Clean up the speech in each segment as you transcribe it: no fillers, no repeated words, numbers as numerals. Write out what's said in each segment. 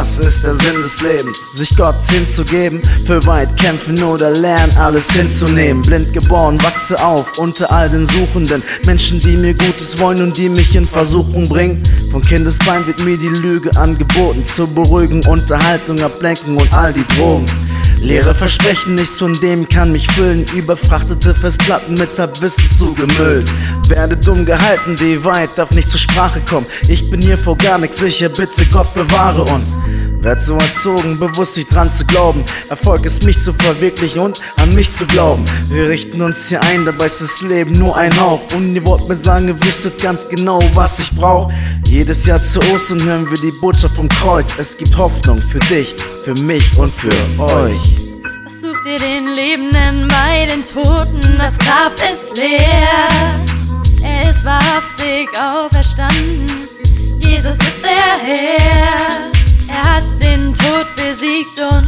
Was ist der Sinn des Lebens? Sich Gott hinzugeben, für weit kämpfen oder lernen, alles hinzunehmen. Blind geboren, wachse auf unter all den Suchenden, Menschen, die mir Gutes wollen und die mich in Versuchung bringen. Von Kindesbein wird mir die Lüge angeboten, zur Beruhigung, Unterhaltung, Ablenken und all die Drogen. Leere Versprechen, nichts von dem kann mich füllen. Überfrachtete Festplatten mit Wissen zugemüllt. Werde dumm gehalten, die Wahrheit darf nicht zur Sprache kommen. Ich bin hier vor gar nichts sicher, bitte Gott bewahre uns. Werd so erzogen, bewusst sich dran zu glauben. Erfolg ist mich zu verwirklichen und an mich zu glauben. Wir richten uns hier ein, dabei ist das Leben nur ein Hauch. Und ihr wollt mir sagen, ihr wüsstet ganz genau, was ich brauch. Jedes Jahr zu Ostern hören wir die Botschaft vom Kreuz. Es gibt Hoffnung für dich, für mich und für euch. Was sucht ihr den Lebenden bei den Toten? Das Grab ist leer. Er ist wahrhaftig auferstanden. Jesus ist der Herr. Er hat den Tod besiegt und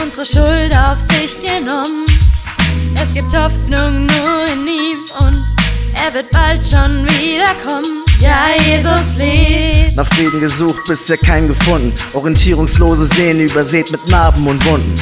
unsere Schuld auf sich genommen. Es gibt Hoffnung nur in ihm und er wird bald schon wiederkommen. Ja, Jesus lebt. Nach Frieden gesucht, bisher keinen gefunden. Orientierungslose Seelen übersät mit Narben und Wunden.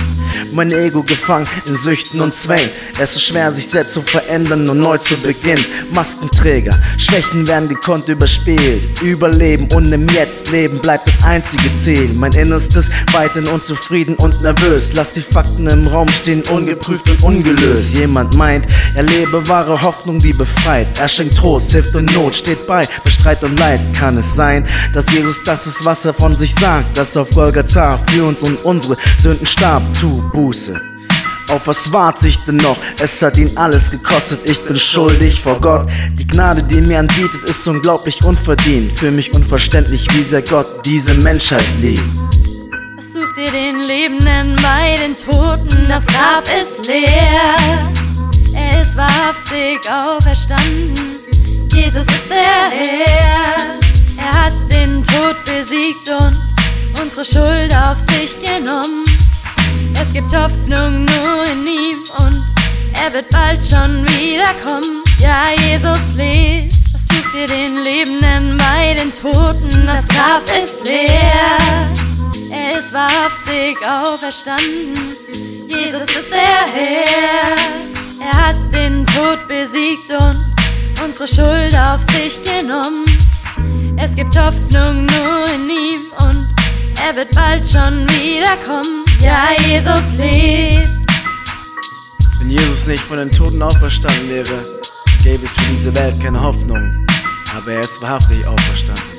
Mein Ego gefangen in Süchten und Zwängen. Es ist schwer, sich selbst zu verändern und neu zu beginnen. Maskenträger, Schwächen werden gekonnt überspielt. Überleben und im Jetzt leben bleibt das einzige Ziel. Mein Innerstes weiterhin unzufrieden und nervös. Lass die Fakten im Raum stehen, ungeprüft und ungelöst. Jemand meint, er lebe wahre Hoffnung, die befreit. Er schenkt Trost, hilft in Not, steht bei Streit und Leid. Kann es sein, dass Jesus das ist, was er von sich sagt, dass auf Golgatha für uns und unsere Sünden starb? Tu Buße. Auf was warte ich denn noch? Es hat ihn alles gekostet, ich bin schuldig vor Gott. Die Gnade, die mir anbietet, ist unglaublich unverdient. Für mich unverständlich, wie sehr Gott diese Menschheit liebt. Was sucht ihr den Lebenden bei den Toten? Das Grab ist leer. Er ist wahrhaftig auferstanden. Jesus ist der Herr. Er hat den Tod besiegt und unsere Schuld auf sich genommen. Es gibt Hoffnung nur in ihm und er wird bald schon wiederkommen. Ja, Jesus lebt. Was sucht ihr den Lebenden bei den Toten? Das Grab ist leer. Er ist wahrhaftig auferstanden. Jesus ist der Herr. Er hat den Tod besiegt und unsere Schuld auf sich genommen. Es gibt Hoffnung nur in ihm und er wird bald schon wiederkommen. Ja, Jesus lebt. Wenn Jesus nicht von den Toten auferstanden wäre, gäbe es für diese Welt keine Hoffnung. Aber er ist wahrhaftig auferstanden.